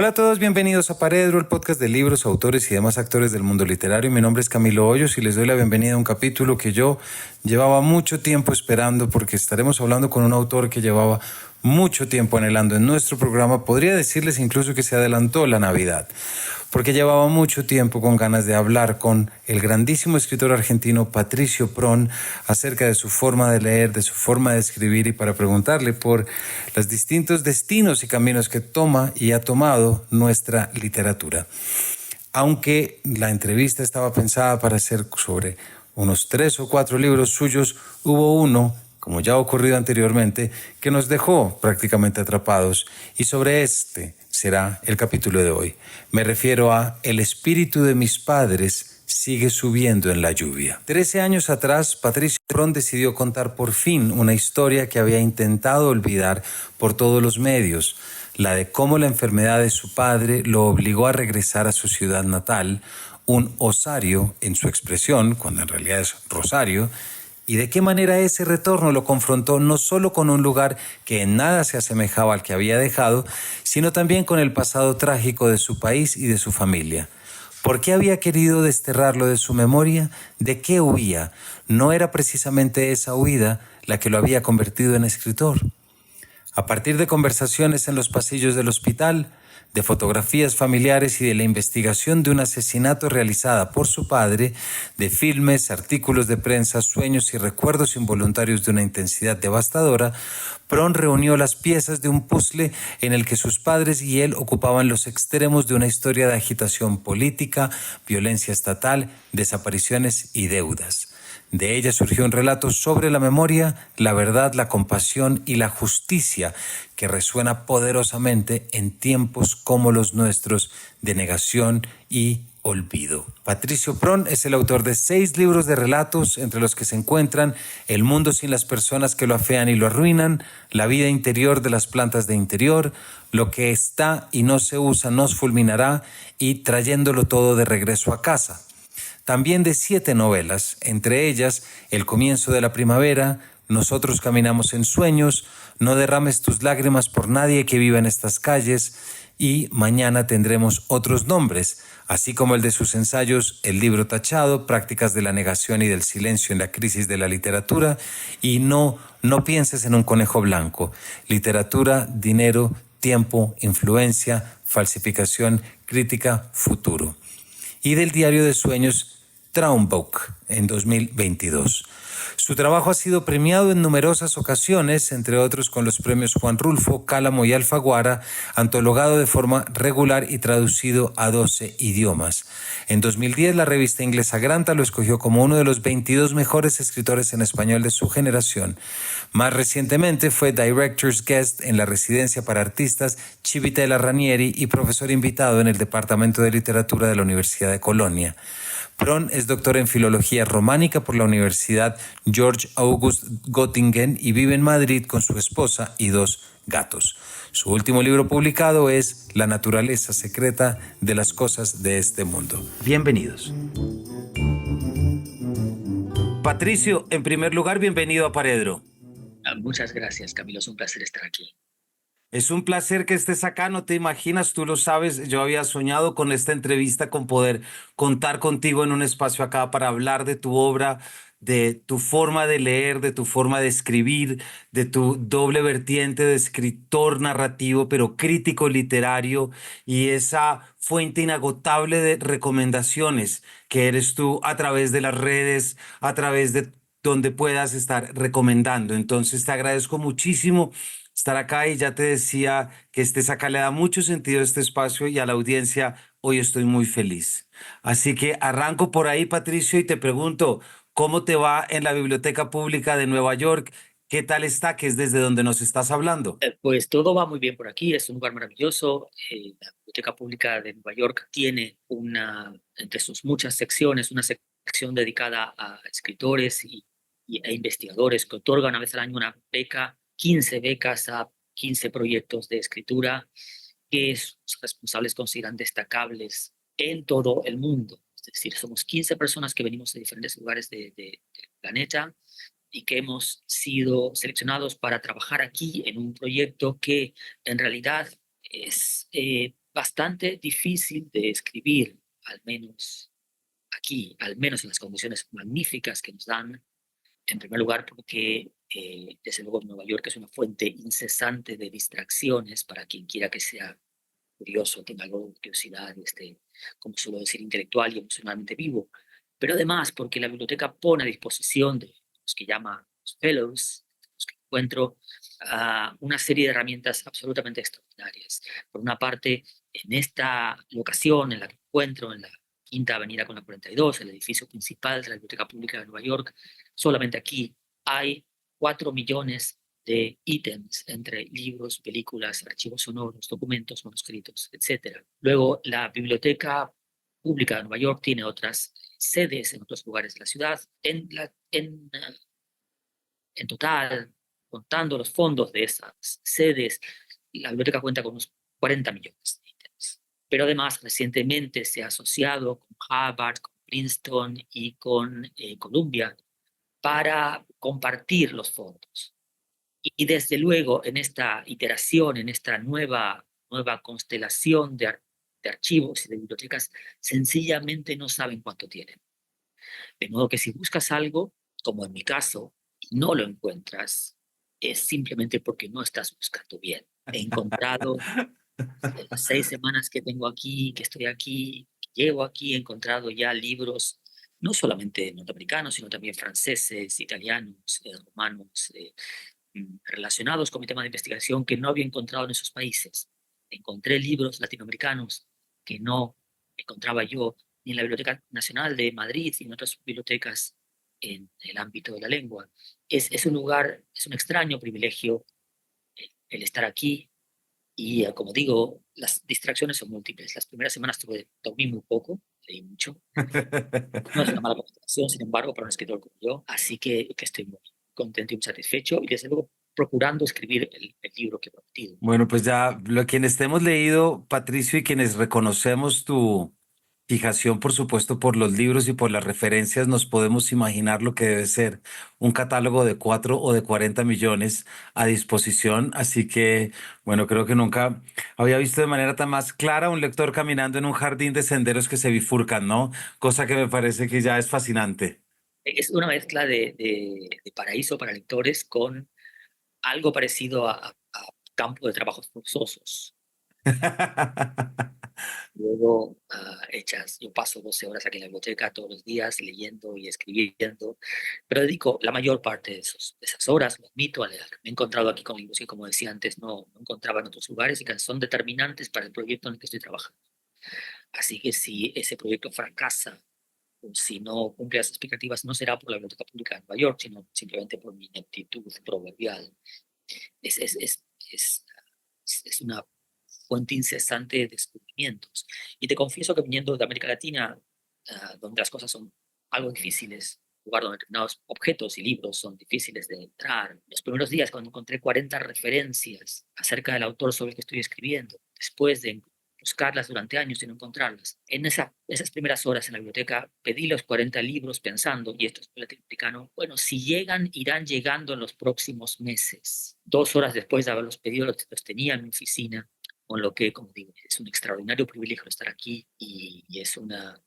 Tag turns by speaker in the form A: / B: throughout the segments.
A: Hola a todos, bienvenidos a Paredro, el podcast de libros, autores y demás actores del mundo literario. Mi nombre es Camilo Hoyos y les doy la bienvenida a un capítulo que yo llevaba mucho tiempo esperando, porque estaremos hablando con un autor que llevaba mucho tiempo anhelando en nuestro programa. Podría decirles incluso que se adelantó la Navidad, porque llevaba mucho tiempo con ganas de hablar con el grandísimo escritor argentino Patricio Prón acerca de su forma de leer, de su forma de escribir, y para preguntarle por los distintos destinos y caminos que toma y ha tomado nuestra literatura. Aunque la entrevista estaba pensada para ser sobre unos 3 o 4 libros suyos, hubo uno, como ya ha ocurrido anteriormente, que nos dejó prácticamente atrapados, y sobre este será el capítulo de hoy. Me refiero a El espíritu de mis padres sigue subiendo en la lluvia. 13 años atrás, Patricio Prón decidió contar por fin una historia que había intentado olvidar por todos los medios, la de cómo la enfermedad de su padre lo obligó a regresar a su ciudad natal, un osario en su expresión, cuando en realidad es rosario, y de qué manera ese retorno lo confrontó no solo con un lugar que en nada se asemejaba al que había dejado, sino también con el pasado trágico de su país y de su familia. ¿Por qué había querido desterrarlo de su memoria? ¿De qué huía? ¿No era precisamente esa huida la que lo había convertido en escritor? A partir de conversaciones en los pasillos del hospital, de fotografías familiares y de la investigación de un asesinato realizada por su padre, de filmes, artículos de prensa, sueños y recuerdos involuntarios de una intensidad devastadora, Prón reunió las piezas de un puzzle en el que sus padres y él ocupaban los extremos de una historia de agitación política, violencia estatal, desapariciones y deudas. De ella surgió un relato sobre la memoria, la verdad, la compasión y la justicia que resuena poderosamente en tiempos como los nuestros de negación y olvido. Patricio Prón es el autor de 6 libros de relatos, entre los que se encuentran El mundo sin las personas que lo afean y lo arruinan, La vida interior de las plantas de interior, Lo que está y no se usa nos fulminará y Trayéndolo todo de regreso a casa. También de 7 novelas, entre ellas El comienzo de la primavera, Nosotros caminamos en sueños, No derrames tus lágrimas por nadie que viva en estas calles y Mañana tendremos otros nombres, así como el de sus ensayos El libro tachado, Prácticas de la negación y del silencio en la crisis de la literatura y No pienses en un conejo blanco, literatura, dinero, tiempo, influencia, falsificación, crítica, futuro. Y del diario de sueños Traumbuch en 2022. Su trabajo ha sido premiado en numerosas ocasiones, entre otros con los premios Juan Rulfo, Cálamo y Alfaguara, antologado de forma regular y traducido a 12 idiomas. En 2010, la revista inglesa Granta lo escogió como uno de los 22 mejores escritores en español de su generación. Más recientemente fue Director's Guest en la residencia para artistas Civitella Ranieri y profesor invitado en el Departamento de Literatura de la Universidad de Colonia. Prón es doctor en Filología Románica por la Universidad George August Göttingen y vive en Madrid con su esposa y 2 gatos. Su último libro publicado es La naturaleza secreta de las cosas de este mundo. Bienvenidos. Patricio, en primer lugar, bienvenido a Paredro.
B: Muchas gracias, Camilo. Es un placer estar aquí.
A: Es un placer que estés acá, no te imaginas, tú lo sabes, yo había soñado con esta entrevista, con poder contar contigo en un espacio acá para hablar de tu obra, de tu forma de leer, de tu forma de escribir, de tu doble vertiente de escritor narrativo, pero crítico literario, y esa fuente inagotable de recomendaciones que eres tú a través de las redes, a través de donde puedas estar recomendando. Entonces te agradezco muchísimo estar acá, y ya te decía que estés acá le da mucho sentido a este espacio y a la audiencia. Hoy estoy muy feliz. Así que arranco por ahí, Patricio, y te pregunto, ¿cómo te va en la Biblioteca Pública de Nueva York? ¿Qué tal está? Que es desde donde nos estás hablando.
B: Pues todo va muy bien por aquí. Es un lugar maravilloso. La Biblioteca Pública de Nueva York tiene entre sus muchas secciones, una sección dedicada a escritores e investigadores que otorgan una vez al año una beca, 15 becas a 15 proyectos de escritura que sus responsables consideran destacables en todo el mundo. Es decir, somos 15 personas que venimos de diferentes lugares del planeta y que hemos sido seleccionados para trabajar aquí en un proyecto que en realidad es bastante difícil de escribir, al menos aquí, al menos en las condiciones magníficas que nos dan. En primer lugar, porque desde luego Nueva York es una fuente incesante de distracciones para quien quiera que sea curioso, tenga algo de curiosidad, como suelo decir, intelectual y emocionalmente vivo. Pero además, porque la biblioteca pone a disposición de los que llama los fellows, los que encuentro, una serie de herramientas absolutamente extraordinarias. Por una parte, en esta locación en la que encuentro, en la Quinta Avenida con la 42, el edificio principal de la Biblioteca Pública de Nueva York, solamente aquí hay 4 millones de ítems entre libros, películas, archivos sonoros, documentos, manuscritos, etc. Luego, la Biblioteca Pública de Nueva York tiene otras sedes en otros lugares de la ciudad. En total, contando los fondos de esas sedes, la biblioteca cuenta con unos 40 millones de ítems. Pero además, recientemente se ha asociado con Harvard, con Princeton y con Columbia para compartir los fondos. Y desde luego, en esta iteración, en esta nueva constelación de archivos y de bibliotecas, sencillamente no saben cuánto tienen. De modo que si buscas algo, como en mi caso, y no lo encuentras, es simplemente porque no estás buscando bien. He encontrado, en las 6 semanas que tengo aquí, que estoy aquí, que llevo aquí, he encontrado ya libros, no solamente norteamericanos, sino también franceses, italianos, romanos, relacionados con mi tema de investigación que no había encontrado en esos países. Encontré libros latinoamericanos que no encontraba yo ni en la Biblioteca Nacional de Madrid ni en otras bibliotecas en el ámbito de la lengua. Es un lugar, es un extraño privilegio el estar aquí y, como digo, las distracciones son múltiples. Las primeras semanas dormí muy poco, leí mucho. No es una mala concentración, sin embargo, para un escritor como yo, así que estoy muy contento y muy satisfecho y desde luego procurando escribir el libro que he prometido.
A: Bueno, pues ya quienes te hemos leído, Patricio, y quienes reconocemos tu fijación, por supuesto, por los libros y por las referencias, nos podemos imaginar lo que debe ser un catálogo de 4 o de 40 millones a disposición. Así que, bueno, creo que nunca había visto de manera tan más clara un lector caminando en un jardín de senderos que se bifurcan, ¿no? Cosa que me parece que ya es fascinante.
B: Es una mezcla de paraíso para lectores con algo parecido a campo de trabajos forzosos. Luego, yo paso 12 horas aquí en la biblioteca todos los días leyendo y escribiendo, pero dedico la mayor parte de esas horas, lo admito, a leer. Me he encontrado aquí con libros que, como decía antes, no encontraba en otros lugares y que son determinantes para el proyecto en el que estoy trabajando. Así que si ese proyecto fracasa o si no cumple las expectativas, no será por la Biblioteca Pública de Nueva York, sino simplemente por mi ineptitud proverbial. Es, es, es, es, es una fuente incesante de descubrimientos. Y te confieso que viniendo de América Latina, donde las cosas son algo difíciles, lugar donde determinados objetos y libros son difíciles de entrar, los primeros días cuando encontré 40 referencias acerca del autor sobre el que estoy escribiendo, después de buscarlas durante años y no encontrarlas. En esas primeras horas en la biblioteca pedí los 40 libros pensando, y esto es latinoamericano, bueno, si llegan, irán llegando en los próximos meses. 2 horas después de haberlos pedido, los tenía en mi oficina, con lo que, como digo, es un extraordinario privilegio estar aquí y es una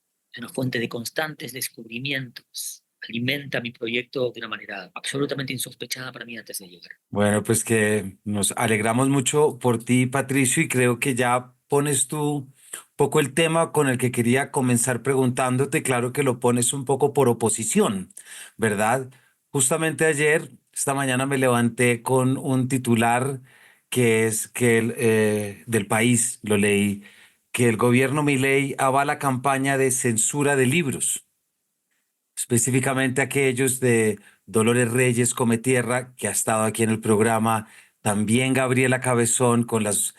B: fuente de constantes descubrimientos. Alimenta mi proyecto de una manera absolutamente insospechada para mí antes de llegar.
A: Bueno, pues que nos alegramos mucho por ti, Patricio, y creo que ya pones tú un poco el tema con el que quería comenzar preguntándote. Claro que lo pones un poco por oposición, ¿verdad? Justamente ayer, esta mañana me levanté con un titular que es que del país, lo leí, que el gobierno Milei avala campaña de censura de libros, específicamente aquellos de Dolores Reyes Come Tierra, que ha estado aquí en el programa, también Gabriela Cabezón con las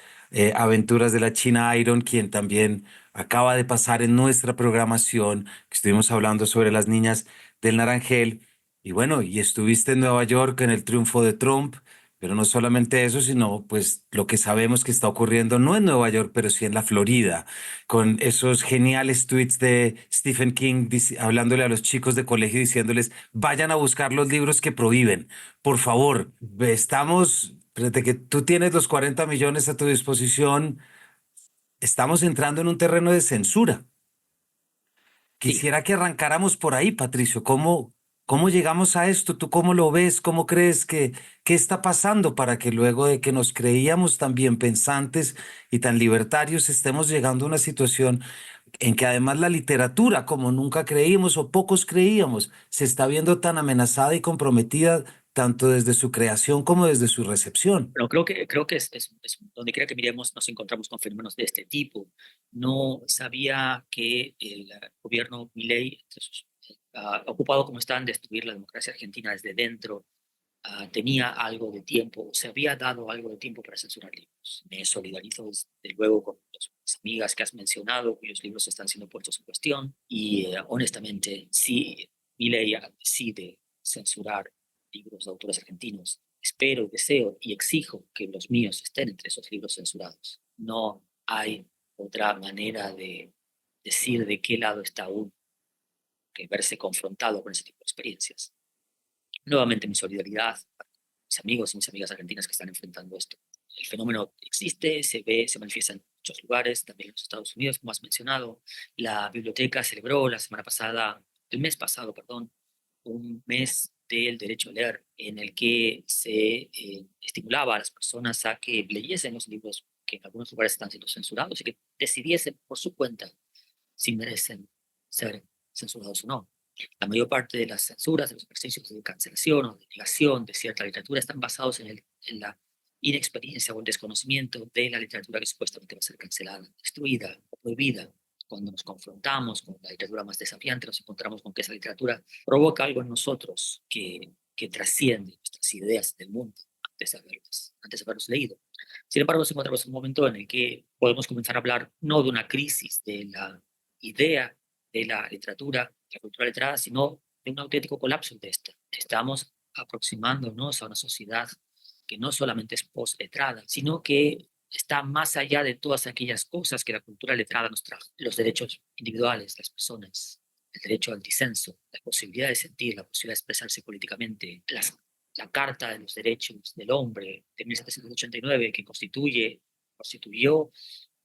A: aventuras de la China Iron, quien también acaba de pasar en nuestra programación, que estuvimos hablando sobre las niñas del Naranjel. Y bueno, y estuviste en Nueva York en el triunfo de Trump, pero no solamente eso, sino pues lo que sabemos que está ocurriendo no en Nueva York, pero sí en la Florida, con esos geniales tweets de Stephen King hablándole a los chicos de colegio diciéndoles, vayan a buscar los libros que prohíben. Por favor, estamos, desde que tú tienes los 40 millones a tu disposición, estamos entrando en un terreno de censura.
B: Sí,
A: Quisiera que arrancáramos por ahí, Patricio. ¿Cómo llegamos a esto? ¿Tú cómo lo ves? ¿Cómo crees qué está pasando para que luego de que nos creíamos tan bien pensantes y tan libertarios estemos llegando a una situación en que además la literatura, como nunca creímos o pocos creíamos, se está viendo tan amenazada y comprometida tanto desde su creación como desde su recepción?
B: pero creo que es donde quiera que miremos nos encontramos con fenómenos de este tipo. No sabía que el gobierno Milei, ocupado como está en destruir la democracia argentina desde dentro, tenía algo de tiempo, se había dado algo de tiempo para censurar libros. Me solidarizo desde luego con las amigas que has mencionado, cuyos libros están siendo puestos en cuestión, y honestamente, si Milei decide censurar libros de autores argentinos, espero, deseo y exijo que los míos estén entre esos libros censurados. No hay otra manera de decir de qué lado está uno que verse confrontado con ese tipo de experiencias. Nuevamente mi solidaridad a mis amigos y mis amigas argentinas que están enfrentando esto. El fenómeno existe, se ve, se manifiesta en muchos lugares, también en los Estados Unidos, como has mencionado. La biblioteca celebró la semana pasada, el mes pasado, perdón, un mes del derecho a leer, en el que se estimulaba a las personas a que leyesen los libros que en algunos lugares están siendo censurados y que decidiesen por su cuenta si merecen ser censurados o no. La mayor parte de las censuras, de los ejercicios de cancelación o de negación de cierta literatura están basados en la inexperiencia o el desconocimiento de la literatura que supuestamente va a ser cancelada, destruida o prohibida. Cuando nos confrontamos con la literatura más desafiante, nos encontramos con que esa literatura provoca algo en nosotros que trasciende nuestras ideas del mundo antes de haberlos leído. Sin embargo, nos encontramos en un momento en el que podemos comenzar a hablar no de una crisis de la idea de la literatura, la cultura letrada, sino de un auténtico colapso de esta. Estamos aproximándonos a una sociedad que no solamente es post-letrada, sino que está más allá de todas aquellas cosas que la cultura letrada nos trajo. Los derechos individuales, las personas, el derecho al disenso, la posibilidad de sentir, la posibilidad de expresarse políticamente, la Carta de los Derechos del Hombre de 1789, que constituyó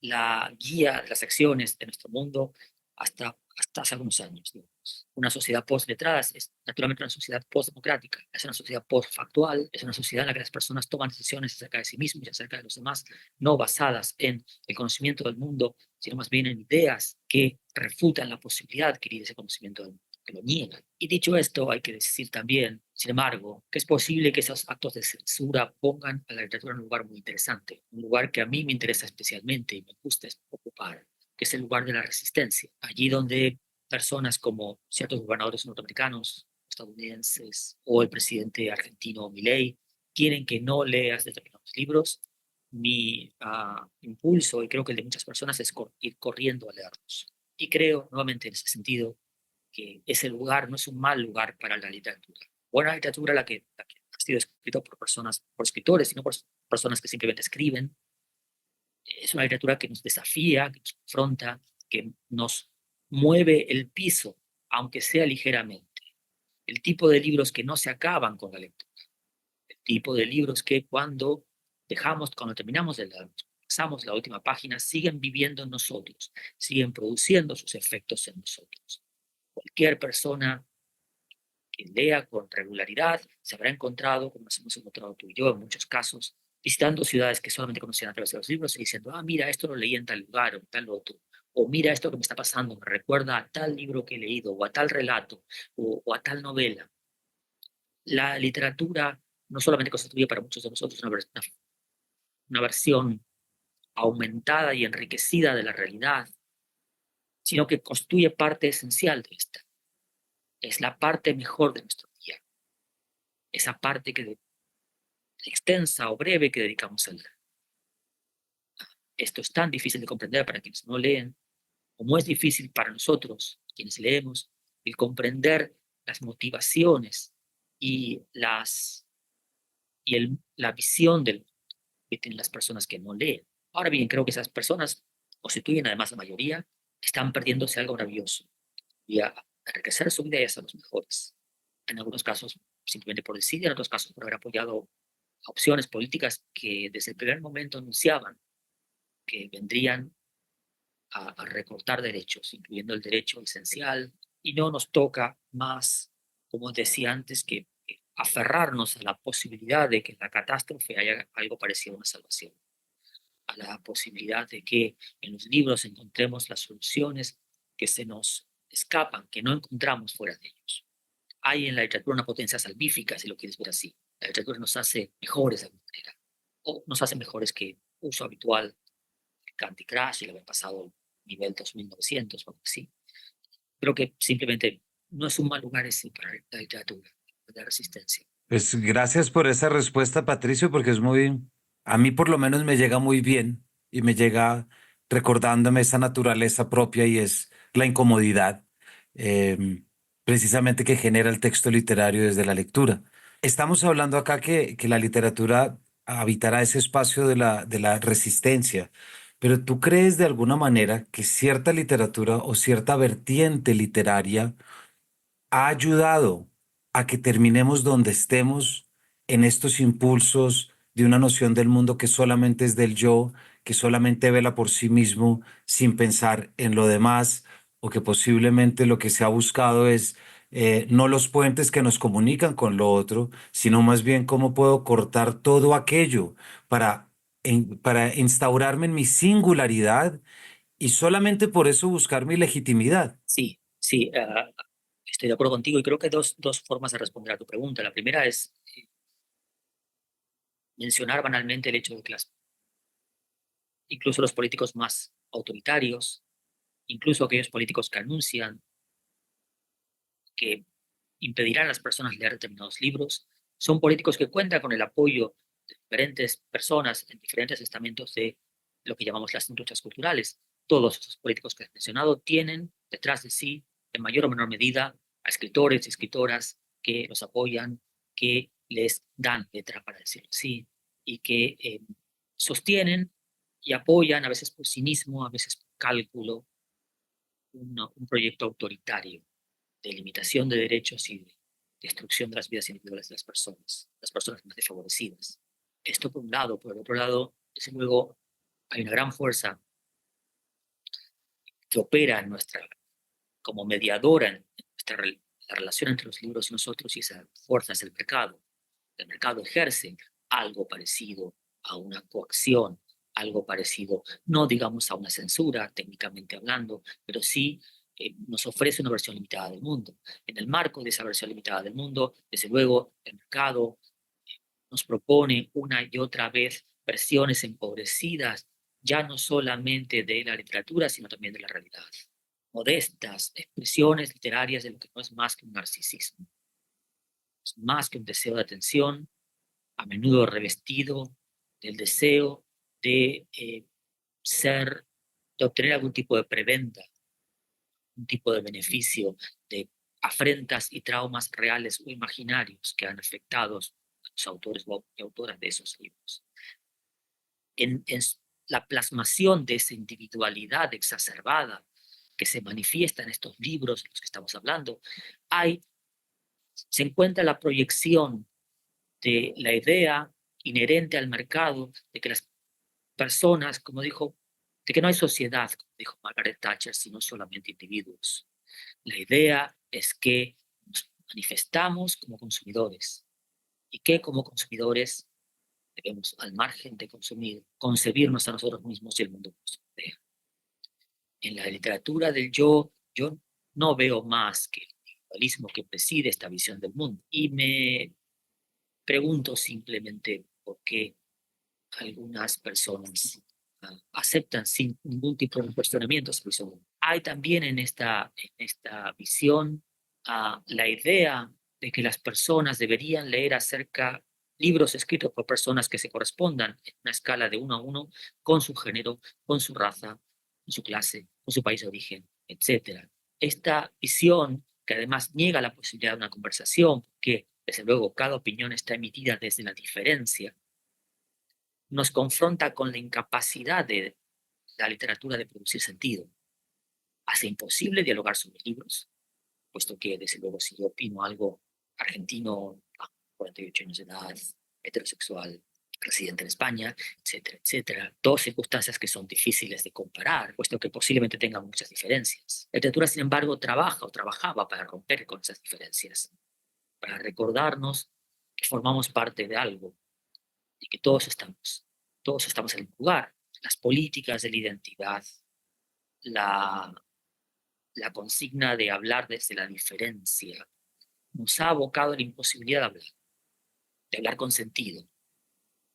B: la guía de las acciones de nuestro mundo hasta hace algunos años. Digamos. Una sociedad post-letrada es naturalmente una sociedad post-democrática, es una sociedad post-factual, es una sociedad en la que las personas toman decisiones acerca de sí mismos y acerca de los demás, no basadas en el conocimiento del mundo, sino más bien en ideas que refutan la posibilidad de adquirir ese conocimiento del mundo, que lo niegan. Y dicho esto, hay que decir también, sin embargo, que es posible que esos actos de censura pongan a la literatura en un lugar muy interesante, un lugar que a mí me interesa especialmente y me gusta ocupar, que es el lugar de la resistencia, allí donde personas como ciertos gobernadores norteamericanos, estadounidenses o el presidente argentino Milei quieren que no leas determinados libros. Mi impulso, y creo que el de muchas personas, es ir corriendo a leerlos. Y creo, nuevamente, en ese sentido, que ese lugar no es un mal lugar para la literatura. Buena literatura la que ha sido escrita por personas, por escritores, y no por personas que simplemente escriben, es una literatura que nos desafía, que nos confronta, que nos mueve el piso, aunque sea ligeramente. El tipo de libros que no se acaban con la lectura. El tipo de libros que cuando terminamos de leer, pasamos la última página, siguen viviendo en nosotros, siguen produciendo sus efectos en nosotros. Cualquier persona que lea con regularidad se habrá encontrado, como nos hemos encontrado tú y yo en muchos casos, visitando ciudades que solamente conocían a través de los libros y diciendo, mira, esto lo leí en tal lugar o en tal otro, o mira esto que me está pasando, me recuerda a tal libro que he leído, o a tal relato, o a tal novela. La literatura no solamente constituye para muchos de nosotros una versión aumentada y enriquecida de la realidad, sino que constituye parte esencial de esta. Es la parte mejor de nuestro día, esa parte que extensa o breve que dedicamos al leer. Esto es tan difícil de comprender para quienes no leen, como es difícil para nosotros, quienes leemos, el comprender las motivaciones y, la visión que tienen las personas que no leen. Ahora bien, creo que esas personas constituyen además la mayoría, están perdiéndose algo maravilloso y a enriquecer su vida y a ser los mejores. En algunos casos simplemente por decidir, en otros casos por haber apoyado opciones políticas que desde el primer momento anunciaban que vendrían a recortar derechos, incluyendo el derecho esencial, y no nos toca más, como decía antes, que aferrarnos a la posibilidad de que en la catástrofe haya algo parecido a una salvación, a la posibilidad de que en los libros encontremos las soluciones que se nos escapan, que no encontramos fuera de ellos. Hay en la literatura una potencia salvífica, si lo quieres ver así. La literatura nos hace mejores de alguna manera, o nos hace mejores que uso habitual, Candy Crush, y el haber pasado el nivel 2900 o algo así. Creo que simplemente no es un mal lugar ese para la literatura de resistencia.
A: Pues gracias por esa respuesta, Patricio, porque es muy, a mí por lo menos me llega muy bien y me llega recordándome esa naturaleza propia y es la incomodidad, eh, precisamente que genera el texto literario desde la lectura. Estamos hablando acá que la literatura habitará ese espacio de la resistencia, pero ¿tú crees de alguna manera que cierta literatura o cierta vertiente literaria ha ayudado a que terminemos donde estemos en estos impulsos de una noción del mundo que solamente es del yo, que solamente vela por sí mismo sin pensar en lo demás, o que posiblemente lo que se ha buscado es no los puentes que nos comunican con lo otro, sino más bien cómo puedo cortar todo aquello para, para instaurarme en mi singularidad y solamente por eso buscar mi legitimidad?
B: Sí, sí, estoy de acuerdo contigo y creo que hay dos formas de responder a tu pregunta. La primera es mencionar banalmente el hecho de que incluso los políticos más autoritarios, incluso aquellos políticos que anuncian que impedirán a las personas leer determinados libros, son políticos que cuentan con el apoyo de diferentes personas en diferentes estamentos de lo que llamamos las industrias culturales. Todos esos políticos que has mencionado tienen detrás de sí, en mayor o menor medida, a escritores y escritoras que los apoyan, que les dan letra, para decirlo así, y que sostienen y apoyan, a veces por cinismo, a veces por cálculo, un proyecto autoritario de limitación de derechos y de destrucción de las vidas individuales de las personas más desfavorecidas. Esto por un lado. Por el otro lado, desde luego, hay una gran fuerza que opera en nuestra, como mediadora en nuestra la relación entre los libros y nosotros, y esa fuerza es el mercado. El mercado ejerce algo parecido a una coacción, algo parecido, no digamos a una censura, técnicamente hablando, pero sí nos ofrece una versión limitada del mundo. En el marco de esa versión limitada del mundo, desde luego, el mercado nos propone una y otra vez versiones empobrecidas, ya no solamente de la literatura, sino también de la realidad. Modestas expresiones literarias de lo que no es más que un narcisismo, es más que un deseo de atención, a menudo revestido del deseo de ser, de obtener algún tipo de preventa, un tipo de beneficio, de afrentas y traumas reales o imaginarios que han afectado a los autores y autoras de esos libros. En la plasmación de esa individualidad exacerbada que se manifiesta en estos libros de los que estamos hablando, se encuentra la proyección de la idea inherente al mercado de que las personas, como dijo, de que no hay sociedad, como dijo Margaret Thatcher, sino solamente individuos. La idea es que nos manifestamos como consumidores y que como consumidores debemos, al margen de consumir, concebirnos a nosotros mismos y el mundo que nos rodea. En la literatura del yo no veo más que el individualismo que preside esta visión del mundo. Y me pregunto simplemente por qué algunas personas aceptan sin ningún tipo de cuestionamiento esa visión. Hay también en esta visión la idea de que las personas deberían leer acerca libros escritos por personas que se correspondan en una escala de 1 a 1 con su género, con su raza, con su clase, con su país de origen, etc. Esta visión, que además niega la posibilidad de una conversación, porque desde luego cada opinión está emitida desde la diferencia, nos confronta con la incapacidad de la literatura de producir sentido. Hace imposible dialogar sobre libros, puesto que, desde luego, si yo opino algo argentino, a 48 años de edad, heterosexual, presidente en España, etcétera, etcétera. Dos circunstancias que son difíciles de comparar, puesto que posiblemente tengan muchas diferencias. La literatura, sin embargo, trabaja o trabajaba para romper con esas diferencias, para recordarnos que formamos parte de algo y que todos estamos en el lugar. Las políticas de la identidad, la, la consigna de hablar desde la diferencia, nos ha abocado a la imposibilidad de hablar con sentido,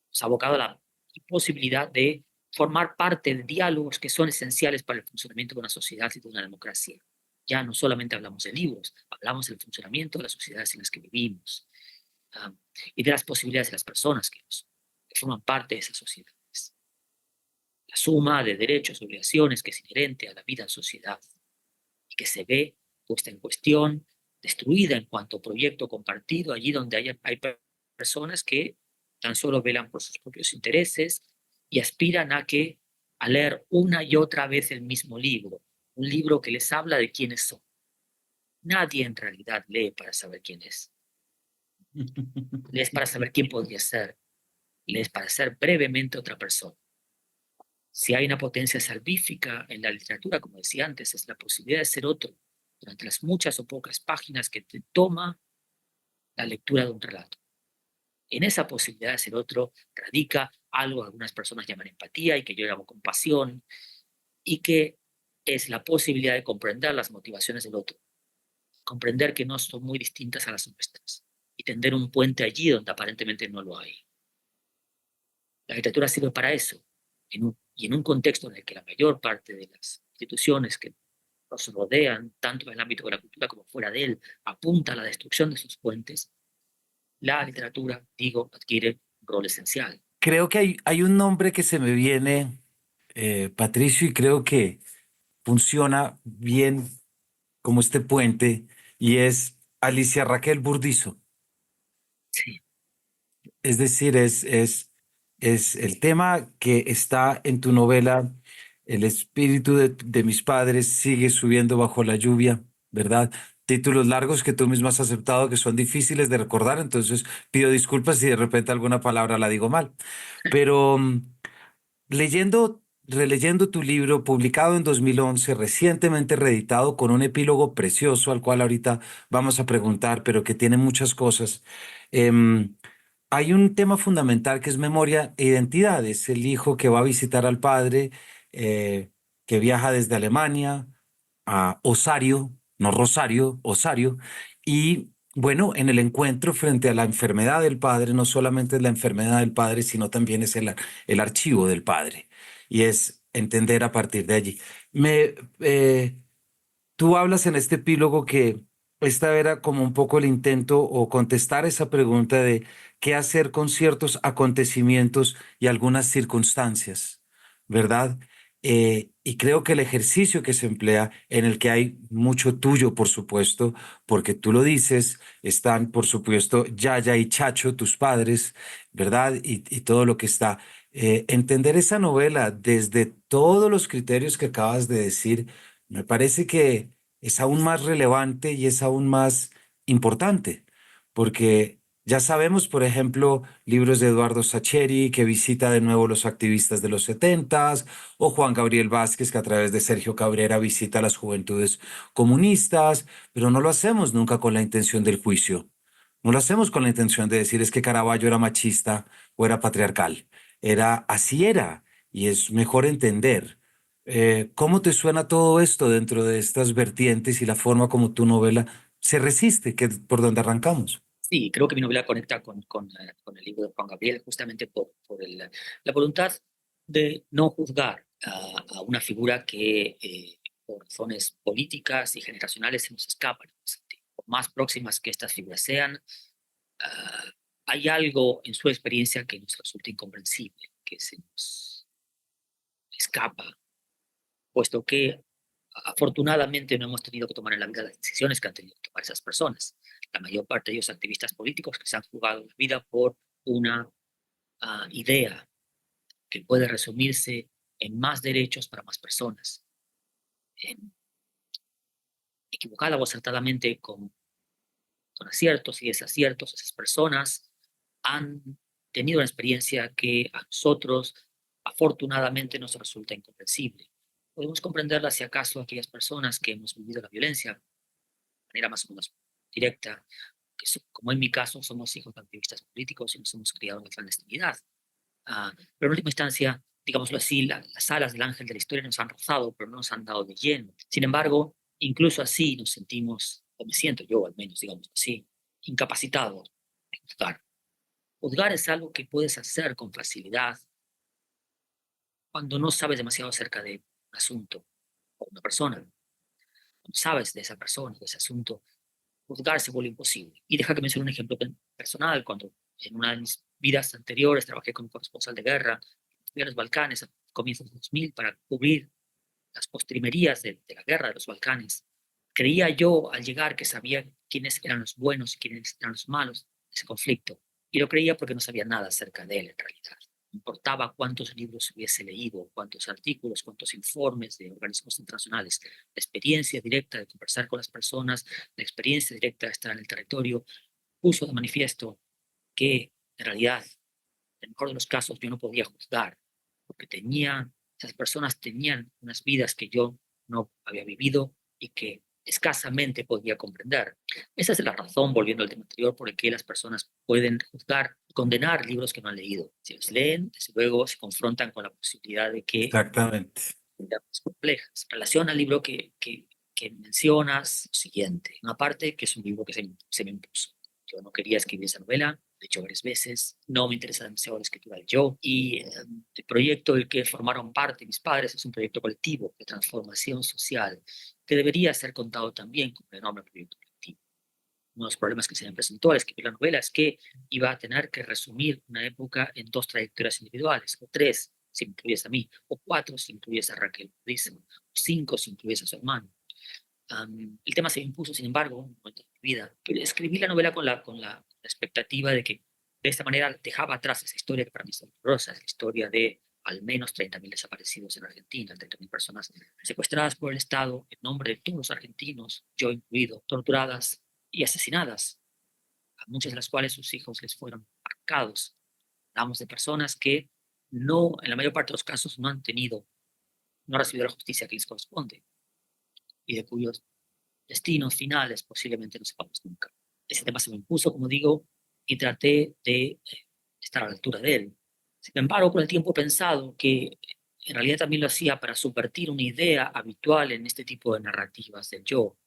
B: nos ha abocado a la imposibilidad de formar parte de diálogos que son esenciales para el funcionamiento de una sociedad y de una democracia. Ya no solamente hablamos de libros, hablamos del funcionamiento de las sociedades en las que vivimos, ah, y de las posibilidades de las personas que forman parte de esas sociedades. La suma de derechos y obligaciones que es inherente a la vida en sociedad y que se ve puesta en cuestión, destruida en cuanto proyecto compartido, allí donde hay personas que tan solo velan por sus propios intereses y aspiran a leer una y otra vez el mismo libro, un libro que les habla de quiénes son. Nadie en realidad lee para saber quién es, lees para saber quién podría ser, lees para ser brevemente otra persona. Si hay una potencia salvífica en la literatura, como decía antes, es la posibilidad de ser otro durante las muchas o pocas páginas que te toma la lectura de un relato. En esa posibilidad de ser otro radica algo que algunas personas llaman empatía y que yo llamo compasión, y que es la posibilidad de comprender las motivaciones del otro, comprender que no son muy distintas a las nuestras y tender un puente allí donde aparentemente no lo hay. La literatura sirve para eso, y en un contexto en el que la mayor parte de las instituciones que nos rodean, tanto en el ámbito de la cultura como fuera de él, apunta a la destrucción de sus puentes, la literatura, digo, adquiere un rol esencial.
A: Creo que hay un nombre que se me viene, Patricio, y creo que funciona bien como este puente, y es Alicia Raquel Burdizo.
B: Sí,
A: Es decir, es el tema que está en tu novela, El espíritu de mis padres sigue subiendo bajo la lluvia, ¿verdad? Títulos largos que tú mismo has aceptado que son difíciles de recordar, entonces pido disculpas si de repente alguna palabra la digo mal. Pero releyendo tu libro, publicado en 2011, recientemente reeditado con un epílogo precioso al cual ahorita vamos a preguntar, pero que tiene muchas cosas. em, Hay un tema fundamental que es memoria e identidad. Es el hijo que va a visitar al padre, eh, que viaja desde Alemania a Osario, no Rosario, Osario, y bueno, en el encuentro frente a la enfermedad del padre, no solamente es la enfermedad del padre, sino también es el archivo del padre, y es entender a partir de allí. Me, eh, Tú hablas en este epílogo que esta era como un poco el intento o contestar esa pregunta de qué hacer con ciertos acontecimientos y algunas circunstancias, ¿verdad? Y creo que el ejercicio que se emplea, en el que hay mucho tuyo, por supuesto, porque tú lo dices, están, por supuesto, Yaya y Chacho, tus padres, ¿verdad? Y todo lo que está. Entender esa novela desde todos los criterios que acabas de decir me parece que es aún más relevante y es aún más importante, porque ya sabemos, por ejemplo, libros de Eduardo Sacheri, que visita de nuevo los activistas de los setentas, o Juan Gabriel Vázquez, que a través de Sergio Cabrera visita a las juventudes comunistas, pero no lo hacemos nunca con la intención del juicio. No lo hacemos con la intención de decir es que Caravaggio era machista o era patriarcal. Así era, y es mejor entender. ¿Cómo te suena todo esto dentro de estas vertientes y la forma como tu novela se resiste, que es por donde arrancamos?
B: sí, creo que mi novela conecta con el libro de Juan Gabriel justamente por la voluntad de no juzgar a una figura que por razones políticas y generacionales se nos escapa. Por más próximas que estas figuras sean, ah, hay algo en su experiencia que nos resulta incomprensible, que se nos escapa, puesto que afortunadamente no hemos tenido que tomar en la vida las decisiones que han tenido que tomar esas personas. La mayor parte de ellos activistas políticos que se han jugado la vida por una idea que puede resumirse en más derechos para más personas. En, equivocada o acertadamente, con aciertos y desaciertos, esas personas han tenido una experiencia que a nosotros afortunadamente nos resulta incomprensible. Podemos comprenderla si acaso aquellas personas que hemos vivido la violencia de manera más o menos directa, como en mi caso somos hijos de activistas políticos y nos hemos criado en la clandestinidad. Pero en última instancia, digámoslo así, las alas del ángel de la historia nos han rozado, pero no nos han dado de lleno. Sin embargo, incluso así nos sentimos, o me siento yo al menos, digamos así, incapacitados de juzgar. Juzgar es algo que puedes hacer con facilidad cuando no sabes demasiado acerca de un asunto o una persona. Cuando sabes de esa persona, de ese asunto, juzgar se vuelve imposible. Y deja que mencione un ejemplo personal. Cuando en una de mis vidas anteriores trabajé como corresponsal de guerra, fui a los Balcanes a comienzos de 2000 para cubrir las postrimerías de la guerra de los Balcanes. Creía yo al llegar que sabía quiénes eran los buenos y quiénes eran los malos de ese conflicto. Y lo creía porque no sabía nada acerca de él en realidad. No importaba cuántos libros hubiese leído, cuántos artículos, cuántos informes de organismos internacionales. La experiencia directa de conversar con las personas, la experiencia directa de estar en el territorio, puso de manifiesto que en realidad, en el mejor de los casos, yo no podía juzgar, porque esas personas tenían unas vidas que yo no había vivido y que escasamente podía comprender. Esa es la razón, volviendo al tema anterior, por el que las personas pueden juzgar y condenar libros que no han leído. Si los leen, desde luego se confrontan con la posibilidad de que
A: Exactamente.
B: sean más complejas. En relación al libro que mencionas, lo siguiente, una parte que es un libro que se me impuso. Yo no quería escribir esa novela, lo he hecho varias veces, no me interesa demasiado la escritura del yo, y el proyecto del que formaron parte mis padres es un proyecto colectivo de transformación social que debería ser contado también como un enorme proyecto colectivo. Uno de los problemas que se me presentó al escribir la novela es que iba a tener que resumir una época en 2 trayectorias individuales, o 3 si incluyes a mí, o 4 si incluyes a Raquel Purísimo, o 5 si incluyes a su hermano. El tema se me impuso, sin embargo, en un momento de mi vida. Escribí la novela con la expectativa de que de esta manera dejaba atrás esa historia que para mí es dolorosa, es la historia de al menos 30.000 desaparecidos en Argentina, 30.000 personas secuestradas por el Estado en nombre de todos los argentinos, yo incluido, torturadas y asesinadas, a muchas de las cuales sus hijos les fueron arrancados. Hablamos de personas que no, en la mayor parte de los casos, no han recibido la justicia que les corresponde y de cuyos destinos finales posiblemente no sepamos nunca. Ese tema se me impuso, como digo, y traté de estar a la altura de él. Sin embargo, con el tiempo he pensado que en realidad también lo hacía para subvertir una idea habitual en este tipo de narrativas del yo.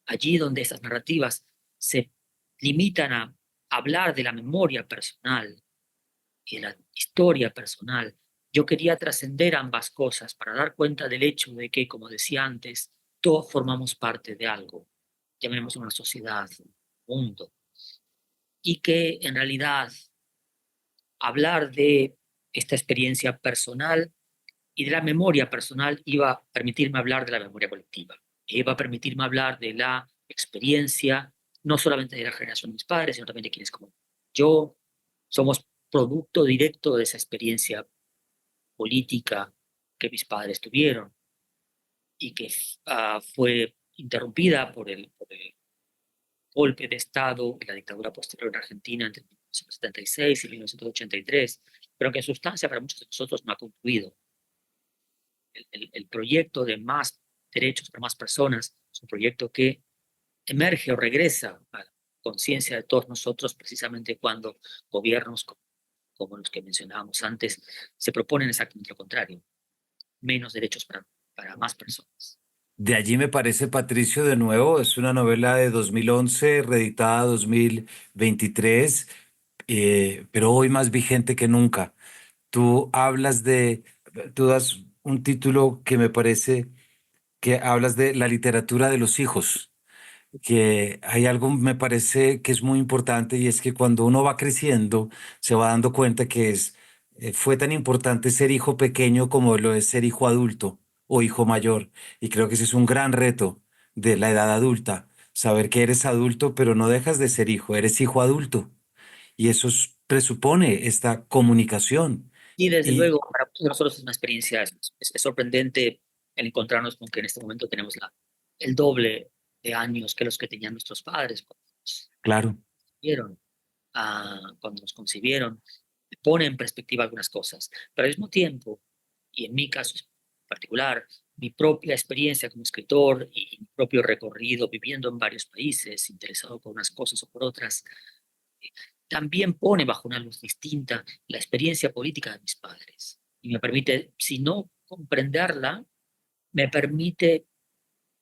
B: Allí donde esas narrativas se limitan a hablar de la memoria personal y de la historia personal, yo quería trascender ambas cosas para dar cuenta del hecho de que, como decía antes, todos formamos parte de algo, llamemos una sociedad, un mundo, y que en realidad hablar de esta experiencia personal y de la memoria personal iba a permitirme hablar de la memoria colectiva, iba a permitirme hablar de la experiencia, no solamente de la generación de mis padres, sino también de quienes como yo somos producto directo de esa experiencia política que mis padres tuvieron y que fue interrumpida por el golpe de Estado y la dictadura posterior en Argentina entre 1976 y 1983, pero que en sustancia para muchos de nosotros no ha concluido. El proyecto de más derechos para más personas es un proyecto que emerge o regresa a la conciencia de todos nosotros precisamente cuando gobiernos como los que mencionábamos antes se proponen exactamente lo contrario, menos derechos para más personas.
A: De allí me parece, Patricio, de nuevo, es una novela de 2011, reeditada 2023, pero hoy más vigente que nunca. Tú hablas de, tú das un título que me parece que hablas de la literatura de los hijos, que hay algo me parece que es muy importante y es que cuando uno va creciendo se va dando cuenta que fue tan importante ser hijo pequeño como lo es ser hijo adulto o hijo mayor. Y creo que ese es un gran reto de la edad adulta, saber que eres adulto pero no dejas de ser hijo, eres hijo adulto. Y eso presupone esta comunicación.
B: Y desde
A: Y
B: luego, para nosotros es una experiencia, es sorprendente el encontrarnos con que en este momento tenemos el doble de años que los que tenían nuestros padres cuando nos
A: claro,
B: concibieron, cuando nos concibieron. pone en perspectiva algunas cosas, pero al mismo tiempo, y en mi caso en particular, mi propia experiencia como escritor y mi propio recorrido viviendo en varios países, interesado por unas cosas o por otras, también pone bajo una luz distinta la experiencia política de mis padres. Y me permite, si no comprenderla, me permite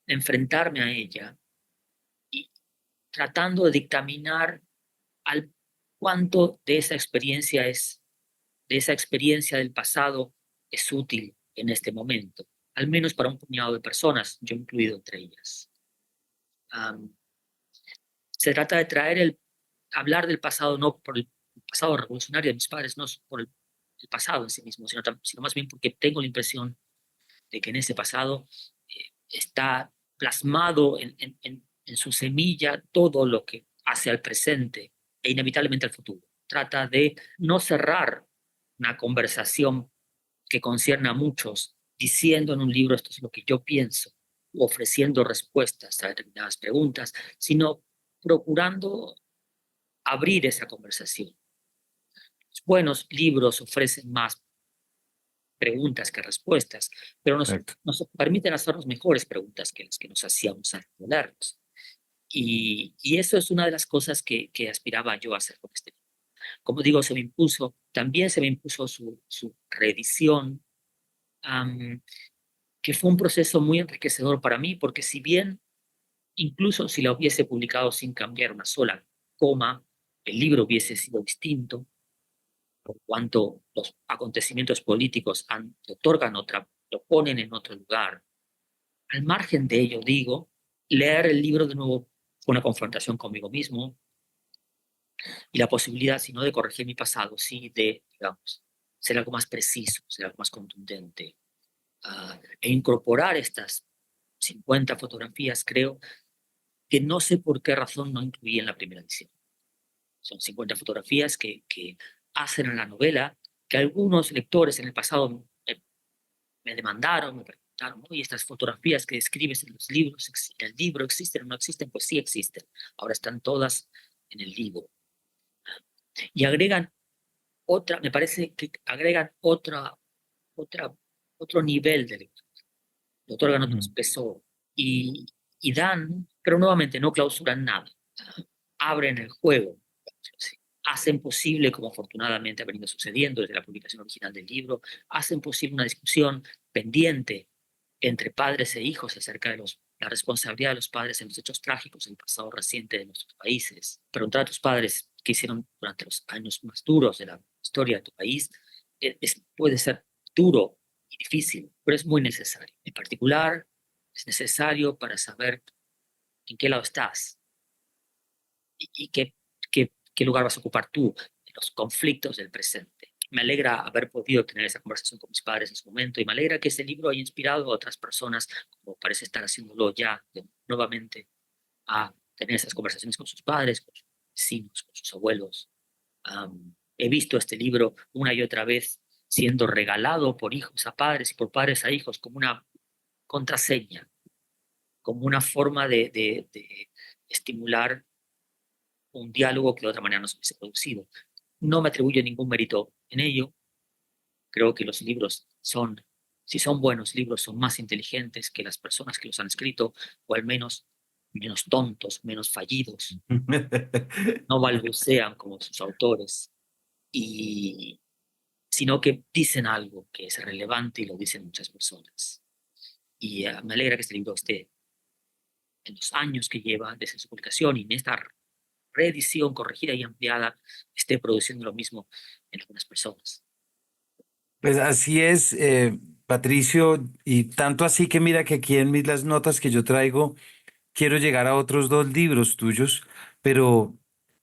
B: enfrentarme a ella y tratando de dictaminar al cuánto de esa experiencia del pasado es útil en este momento, al menos para un puñado de personas, yo incluido entre ellas. Um, Se trata de hablar del pasado no por el pasado revolucionario de mis padres, no por el pasado en sí mismo, sino más bien porque tengo la impresión de que en ese pasado está plasmado en su semilla todo lo que hace al presente e inevitablemente al futuro. Trata de no cerrar una conversación que concierne a muchos, diciendo en un libro esto es lo que yo pienso, ofreciendo respuestas a determinadas preguntas, sino procurando abrir esa conversación. Los buenos libros ofrecen más preguntas que respuestas, pero
A: Exacto.
B: nos permiten hacernos mejores preguntas que las que nos hacíamos antes de leerlos. Y eso es una de las cosas que aspiraba yo a hacer con este libro. Como digo, también se me impuso su reedición, um, que fue un proceso muy enriquecedor para mí, porque si bien incluso si la hubiese publicado sin cambiar una sola coma, el libro hubiese sido distinto, por cuanto los acontecimientos políticos le otorgan lo ponen en otro lugar. Al margen de ello, digo, leer el libro de nuevo fue una confrontación conmigo mismo y la posibilidad, si no de corregir mi pasado, sí de, digamos, ser algo más preciso, ser algo más contundente, e incorporar estas 50 fotografías, creo, que no sé por qué razón no incluí en la primera edición. Son 50 fotografías que hacen en la novela que algunos lectores en el pasado me demandaron, me preguntaron, oye, estas fotografías que describes en los libros, ¿en el libro existen o no existen? Pues sí existen. Ahora están todas en el libro. Y agregan me parece que agregan otra, otro nivel de lectura. Le otorgan otro
A: Mm.
B: peso y dan, pero nuevamente no clausuran nada. Abren el juego, hacen posible, como afortunadamente ha venido sucediendo desde la publicación original del libro, hacen posible una discusión pendiente entre padres e hijos acerca de la responsabilidad de los padres en los hechos trágicos del pasado reciente de nuestros países. Preguntar a tus padres qué hicieron durante los años más duros de la historia de tu país puede ser duro y difícil, pero es muy necesario. En particular, es necesario para saber en qué lado estás y qué lugar vas a ocupar tú en los conflictos del presente. Me alegra haber podido tener esa conversación con mis padres en su momento y me alegra que ese libro haya inspirado a otras personas, como parece estar haciéndolo ya nuevamente, a tener esas conversaciones con sus padres, con sus vecinos, con sus abuelos. He visto este libro una y otra vez siendo regalado por hijos a padres y por padres a hijos como una contraseña, como una forma de estimular un diálogo que de otra manera no se hubiese producido. No me atribuyo ningún mérito en ello. Creo que los libros si son buenos libros, son más inteligentes que las personas que los han escrito, o al menos menos tontos, menos fallidos, no balbucean como sus autores, y, sino que dicen algo que es relevante y lo dicen muchas personas. Y me alegra que este libro esté en los años que lleva desde su publicación y en esta reedición corregida y ampliada esté produciendo lo mismo en algunas personas.
A: Pues así es, Patricio, y tanto así que mira que aquí en las notas que yo traigo, quiero llegar a otros dos libros tuyos, pero,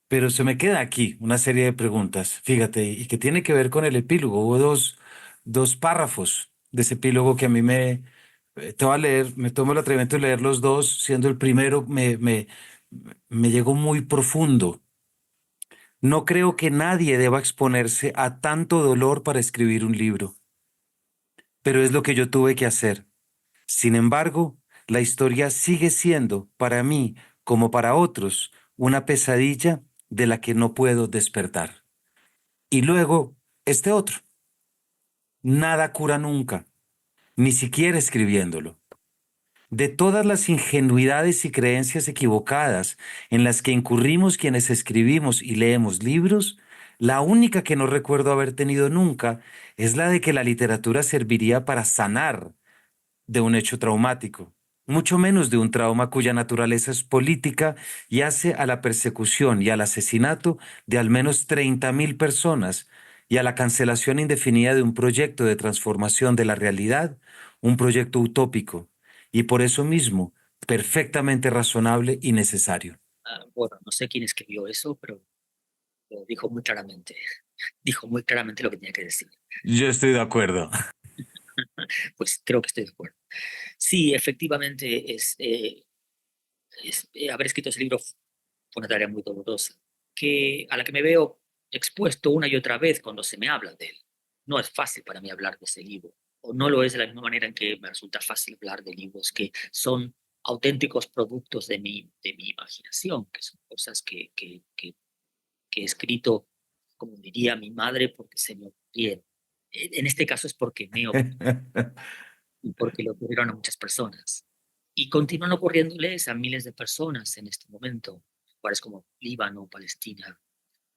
A: pero se me queda aquí una serie de preguntas, fíjate, y que tiene que ver con el epílogo. Hubo dos párrafos de ese epílogo que a mí te voy a leer, me tomo el atrevimiento de leer los dos, siendo el primero, me llegó muy profundo. No creo que nadie deba exponerse a tanto dolor para escribir un libro, pero es lo que yo tuve que hacer. Sin embargo, la historia sigue siendo, para mí, como para otros, una pesadilla de la que no puedo despertar. Y luego este otro. Nada cura nunca, ni siquiera escribiéndolo. De todas las ingenuidades y creencias equivocadas en las que incurrimos quienes escribimos y leemos libros, la única que no recuerdo haber tenido nunca es la de que la literatura serviría para sanar de un hecho traumático, mucho menos de un trauma cuya naturaleza es política y hace a la persecución y al asesinato de al menos 30.000 personas y a la cancelación indefinida de un proyecto de transformación de la realidad, un proyecto utópico y por eso mismo perfectamente razonable y necesario.
B: Bueno, no sé quién escribió eso, pero lo dijo muy claramente. Dijo muy claramente lo que tenía que decir.
A: Yo estoy de acuerdo.
B: Pues creo que estoy de acuerdo. Sí, efectivamente, haber escrito ese libro fue una tarea muy dolorosa, a la que me veo expuesto una y otra vez cuando se me habla de él. No es fácil para mí hablar de ese libro, o no lo es de la misma manera en que me resulta fácil hablar de libros que son auténticos productos de mi imaginación, que son cosas que he escrito, como diría mi madre, porque se me ocurrieron. En este caso es porque me ocurrió y porque le ocurrieron a muchas personas. Y continúan ocurriéndoles a miles de personas en este momento, lugares como Líbano, Palestina,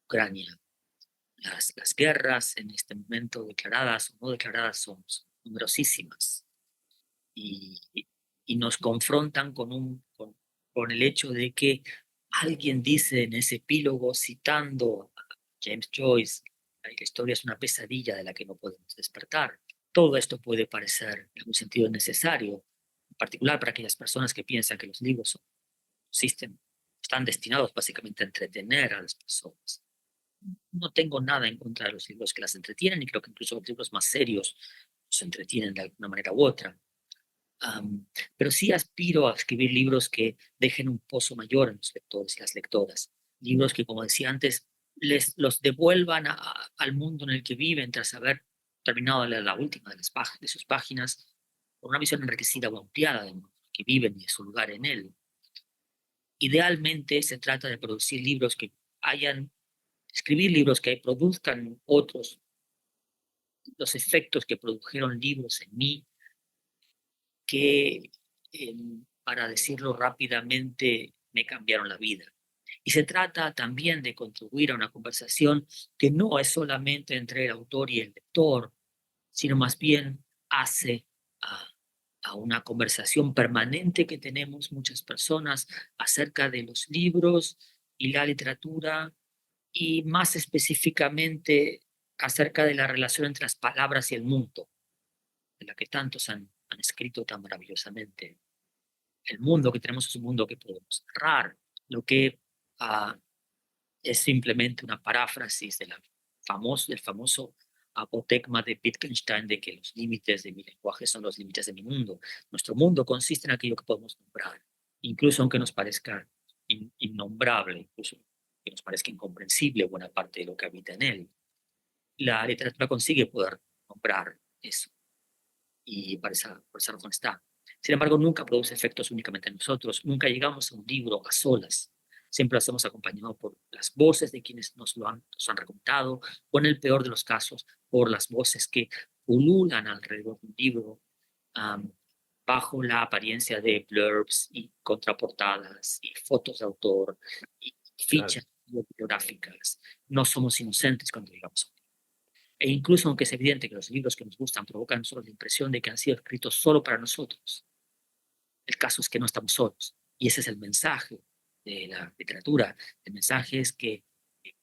B: Ucrania. Las guerras en este momento, declaradas o no declaradas, son numerosísimas y, y nos confrontan con el hecho de que alguien dice en ese epílogo, citando a James Joyce, la historia es una pesadilla de la que no podemos despertar. Todo esto puede parecer en algún sentido necesario, en particular para aquellas personas que piensan que los libros están destinados básicamente a entretener a las personas. No tengo nada en contra de los libros que las entretienen y creo que incluso los libros más serios los entretienen de alguna manera u otra. Pero sí aspiro a escribir libros que dejen un pozo mayor en los lectores y las lectoras. Libros que, como decía antes, los devuelvan al mundo en el que viven tras haber terminado la última de sus páginas, con una visión enriquecida o ampliada del mundo en el que viven y de su lugar en él. Idealmente se trata de producir libros que escribir libros que produzcan otros los efectos que produjeron libros en mí, que, para decirlo rápidamente, me cambiaron la vida. Y se trata también de contribuir a una conversación que no es solamente entre el autor y el lector, sino más bien hace a, a una conversación permanente que tenemos muchas personas acerca de los libros y la literatura, y más específicamente acerca de la relación entre las palabras y el mundo, de la que tantos han escrito tan maravillosamente. El mundo que tenemos es un mundo que podemos narrar, lo que ah, es simplemente una paráfrasis del famoso apotegma de Wittgenstein de que los límites de mi lenguaje son los límites de mi mundo. Nuestro mundo consiste en aquello que podemos nombrar, incluso aunque nos parezca innombrable, incluso que nos parezca incomprensible buena parte de lo que habita en él. La literatura consigue poder nombrar eso y por esa razón está. Sin embargo, nunca produce efectos únicamente en nosotros, nunca llegamos a un libro a solas. Siempre lo hacemos acompañado por las voces de quienes nos han recontado, o en el peor de los casos, por las voces que pululan alrededor de un libro, um, bajo la apariencia de blurbs y contraportadas y fotos de autor y
A: Claro.
B: fichas bibliográficas. No somos inocentes cuando llegamos. E incluso aunque es evidente que los libros que nos gustan provocan solo la impresión de que han sido escritos solo para nosotros, el caso es que no estamos solos. Y ese es el mensaje de la literatura. El mensaje es que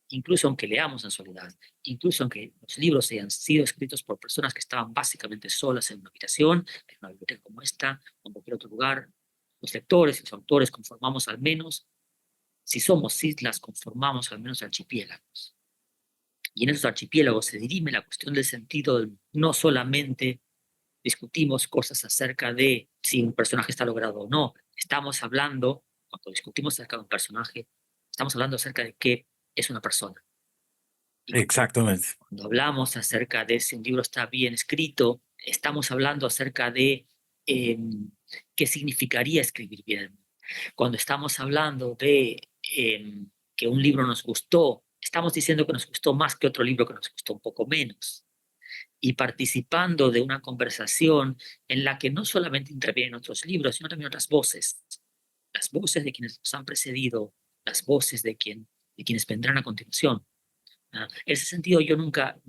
B: incluso aunque leamos en soledad, incluso aunque los libros hayan sido escritos por personas que estaban básicamente solas en una habitación, en una biblioteca como esta, o en cualquier otro lugar, los lectores y los autores conformamos al menos, si somos islas, conformamos al menos archipiélagos. Y en esos archipiélagos se dirime la cuestión del sentido. No solamente discutimos cosas acerca de si un personaje está logrado o no. Estamos hablando, cuando discutimos acerca de un personaje, estamos hablando acerca de qué es una persona. Y
A: Exactamente.
B: cuando hablamos acerca de si un libro está bien escrito, estamos hablando acerca de eh, qué significaría escribir bien. Cuando estamos hablando de que un libro nos gustó, estamos diciendo que nos gustó más que otro libro que nos gustó un poco menos. Y participando de una conversación en la que no solamente intervienen otros libros, sino también otras voces. Las voces de quienes nos han precedido, las voces de quienes vendrán a continuación. En ese sentido, yo nunca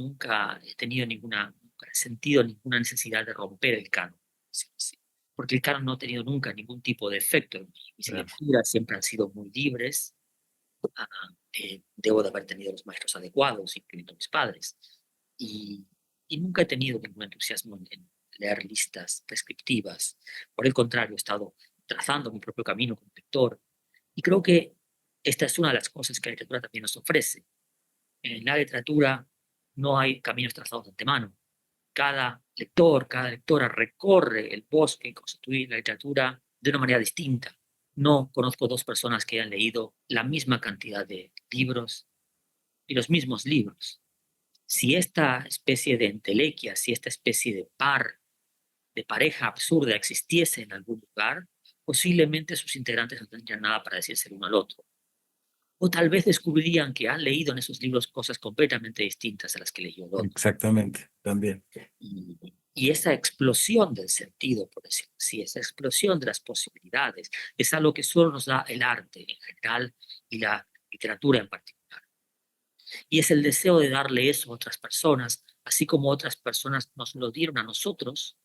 B: he tenido nunca he sentido ninguna necesidad de romper el canon. Sí, sí. Porque el canon no ha tenido nunca ningún tipo de efecto en mí. Mis
A: Claro.
B: lecturas siempre han sido muy libres. Ah, Debo de haber tenido los maestros adecuados, incluyendo mis padres. Y, y nunca he tenido ningún entusiasmo en leer listas prescriptivas. Por el contrario, he estado trazando mi propio camino como lector. Y creo que esta es una de las cosas que la literatura también nos ofrece. En la literatura no hay caminos trazados de antemano. Cada lector, cada lectora recorre el bosque que constituye la literatura de una manera distinta. No conozco dos personas que hayan leído la misma cantidad de libros y los mismos libros. Si esta especie de entelequia, si esta especie de de pareja absurda existiese en algún lugar, posiblemente sus integrantes no tendrían nada para decirse el uno al otro. O tal vez descubrirían que han leído en esos libros cosas completamente distintas a las que leyó el otro.
A: Exactamente, también.
B: Y esa explosión del sentido, por decirlo así, esa explosión de las posibilidades, es algo que solo nos da el arte en general y la literatura en particular. Y es el deseo de darle eso a otras personas, así como otras personas nos lo dieron a nosotros,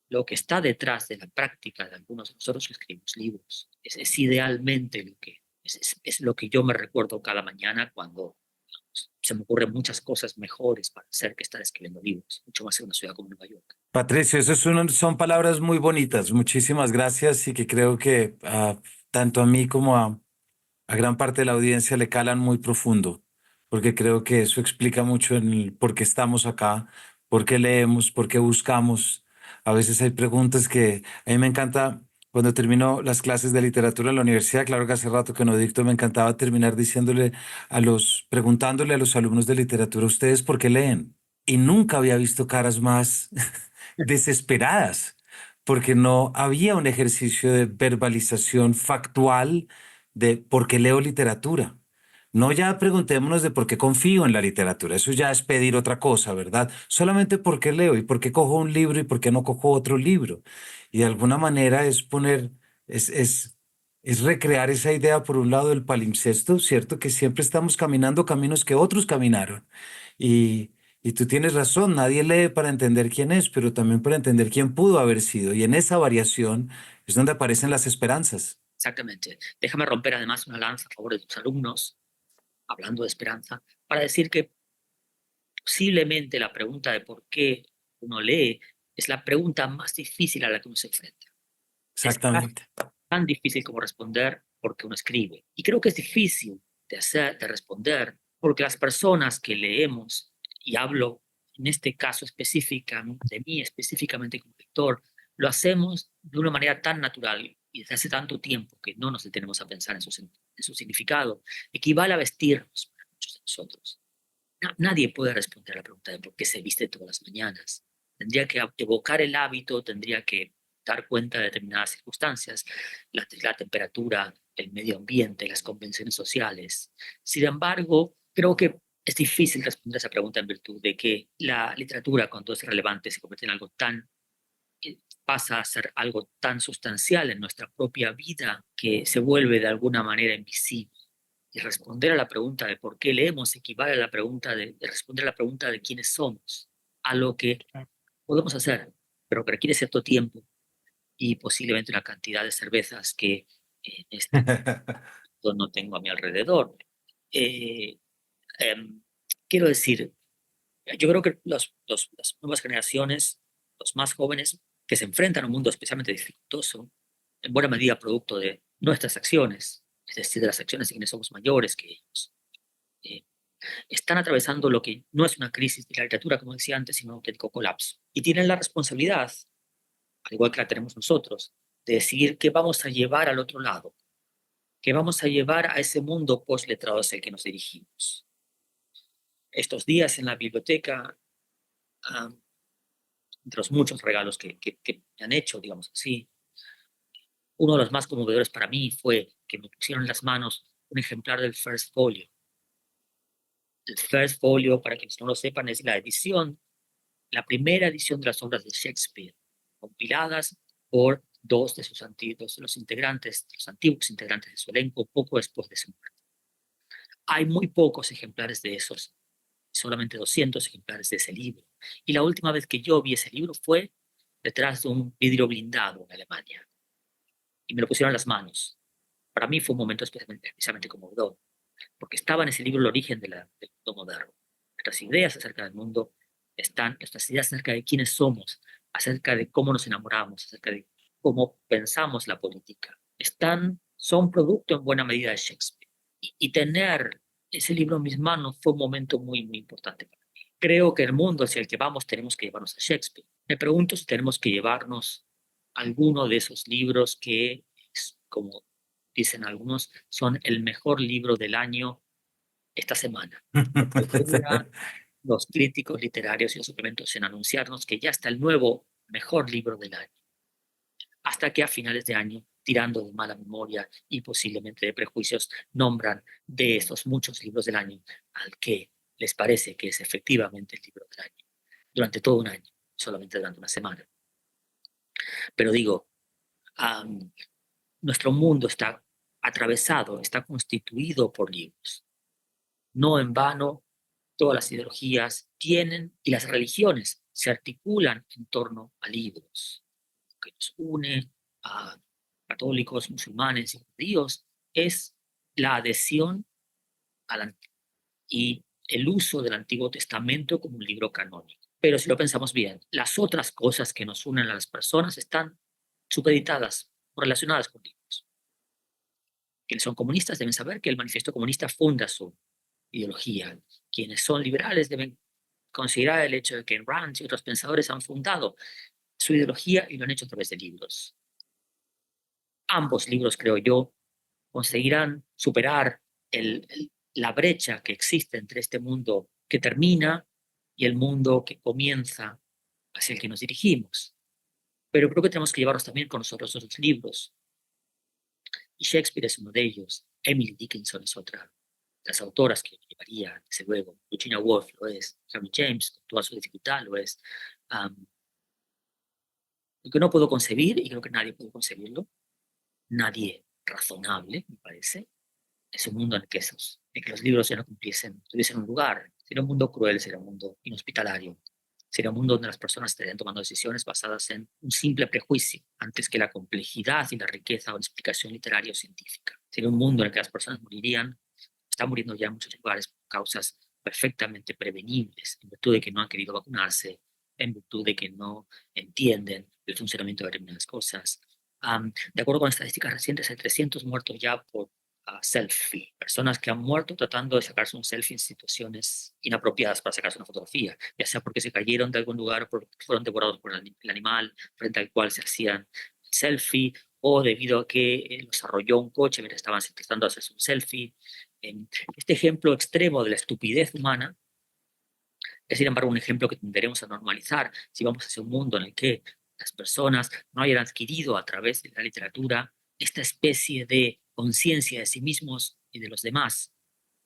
B: lo que está detrás de la práctica de algunos de nosotros que escribimos libros. Es idealmente es lo que yo me recuerdo cada mañana cuando se me ocurren muchas cosas mejores para hacer que estar escribiendo libros, mucho más en una ciudad como Nueva York.
A: Patricio, son palabras muy bonitas. Muchísimas gracias y que creo que tanto a mí como a gran parte de la audiencia le calan muy profundo, porque creo que eso explica mucho en el por qué estamos acá, por qué leemos, por qué buscamos. A veces hay preguntas que a mí me encanta. Cuando termino las clases de literatura en la universidad, claro que hace rato que no dicto, me encantaba terminar preguntándole a los alumnos de literatura, ¿ustedes por qué leen? Y nunca había visto caras más desesperadas, porque no había un ejercicio de verbalización factual de por qué leo literatura. No ya preguntémonos de por qué confío en la literatura, eso ya es pedir otra cosa, ¿verdad? Solamente por qué leo y por qué cojo un libro y por qué no cojo otro libro. Y de alguna manera es, es, es recrear esa idea, por un lado, del palimpsesto, ¿cierto? Que siempre estamos caminando caminos que otros caminaron. Y, y tú tienes razón, nadie lee para entender quién es, pero también para entender quién pudo haber sido. Y en esa variación es donde aparecen las esperanzas.
B: Exactamente. Déjame romper además una lanza a favor de tus alumnos, hablando de esperanza, para decir que posiblemente la pregunta de por qué uno lee es la pregunta más difícil a la que uno se enfrenta. Es
A: Exactamente.
B: tan difícil como responder porque uno escribe. Y creo que es difícil de responder porque las personas que leemos, y hablo en este caso específicamente de mí, específicamente como lector, lo hacemos de una manera tan natural y desde hace tanto tiempo que no nos detenemos a pensar en su significado, equivale a vestirnos para muchos de nosotros. Nadie puede responder a la pregunta de por qué se viste todas las mañanas. Tendría que evocar el hábito, tendría que dar cuenta de determinadas circunstancias, la temperatura, el medio ambiente, las convenciones sociales. Sin embargo, creo que es difícil responder a esa pregunta en virtud de que la literatura, cuando es relevante, se convierte en algo pasa a ser algo tan sustancial en nuestra propia vida que se vuelve de alguna manera invisible. Y responder a la pregunta de por qué leemos equivale a la pregunta de responder a la pregunta de quiénes somos, a lo que podemos hacer, pero que requiere cierto tiempo y posiblemente una cantidad de cervezas que en este momento no tengo a mi alrededor. Eh, em, Quiero decir, yo creo que las nuevas generaciones, los más jóvenes, que se enfrentan a un mundo especialmente dificultoso, en buena medida producto de nuestras acciones, es decir, de las acciones de quienes somos mayores que ellos, eh, están atravesando lo que no es una crisis de la literatura, como decía antes, sino un auténtico colapso. Y tienen la responsabilidad, al igual que la tenemos nosotros, de decidir qué vamos a llevar al otro lado, qué vamos a llevar a ese mundo post-letrado hacia el que nos dirigimos. Estos días en la biblioteca, ah, entre los muchos regalos que me han hecho, digamos así, uno de los más conmovedores para mí fue que me pusieron en las manos un ejemplar del First Folio, El First Folio, para quienes no lo sepan, es la primera edición de las obras de Shakespeare, compiladas por dos de los integrantes, los antiguos integrantes de su elenco, poco después de su muerte. Hay muy pocos ejemplares de esos, solamente 200 ejemplares de ese libro. Y la última vez que yo vi ese libro fue detrás de un vidrio blindado en Alemania. Y me lo pusieron en las manos. Para mí fue un momento especialmente conmovedor, porque estaba en ese libro el origen del mundo moderno. Nuestras ideas acerca del mundo están, nuestras ideas acerca de quiénes somos, acerca de cómo nos enamoramos, acerca de cómo pensamos la política. Son producto en buena medida de Shakespeare. Y tener ese libro en mis manos fue un momento muy, muy importante para mí. Creo que el mundo hacia el que vamos tenemos que llevarnos a Shakespeare. Me pregunto si tenemos que llevarnos alguno de esos libros que, como dicen algunos, son el mejor libro del año esta semana. Porque duran los críticos literarios y los suplementos en anunciarnos que ya está el nuevo mejor libro del año. Hasta que a finales de año, tirando de mala memoria y posiblemente de prejuicios, nombran de esos muchos libros del año al que les parece que es efectivamente el libro del año, durante todo un año, solamente durante una semana. Pero digo, um, nuestro mundo está atravesado, está constituido por libros. No en vano, todas las ideologías tienen y las religiones se articulan en torno a libros. Lo que nos une a católicos, musulmanes y judíos es la adhesión al, y el uso del Antiguo Testamento como un libro canónico. Pero si lo pensamos bien, las otras cosas que nos unen a las personas están supeditadas o relacionadas con libros. Quienes son comunistas deben saber que el Manifiesto Comunista funda su ideología. Quienes son liberales deben considerar el hecho de que Rand y otros pensadores han fundado su ideología y lo han hecho a través de libros. Ambos libros, creo yo, conseguirán superar la brecha que existe entre este mundo que termina y el mundo que comienza hacia el que nos dirigimos. Pero creo que tenemos que llevarnos también con nosotros otros libros. Y Shakespeare es uno de ellos. Emily Dickinson es otra. Las autoras que llevaría, desde luego. Virginia Woolf lo es. Henry James, con toda su dificultad, lo es. Lo que no puedo concebir, y creo que nadie puede concebirlo, nadie razonable, me parece, es un mundo en que los libros ya no tuviesen un lugar. Sería un mundo cruel, sería un mundo inhospitalario. Sería un mundo donde las personas estarían tomando decisiones basadas en un simple prejuicio, antes que la complejidad y la riqueza o la explicación literaria o científica. Sería un mundo en el que las personas morirían, están muriendo ya en muchos lugares por causas perfectamente prevenibles, en virtud de que no han querido vacunarse, en virtud de que no entienden el funcionamiento de determinadas cosas. De acuerdo con estadísticas recientes, hay 300 muertos ya por selfie, personas que han muerto tratando de sacarse un selfie en situaciones inapropiadas para sacarse una fotografía, ya sea porque se cayeron de algún lugar o porque fueron devorados por el animal frente al cual se hacían selfie, o debido a que los arrolló un coche mientras estaban intentando hacerse un selfie. Este ejemplo extremo de la estupidez humana es, sin embargo, un ejemplo que tenderemos a normalizar si vamos hacia un mundo en el que las personas no hayan adquirido a través de la literatura esta especie de conciencia de sí mismos y de los demás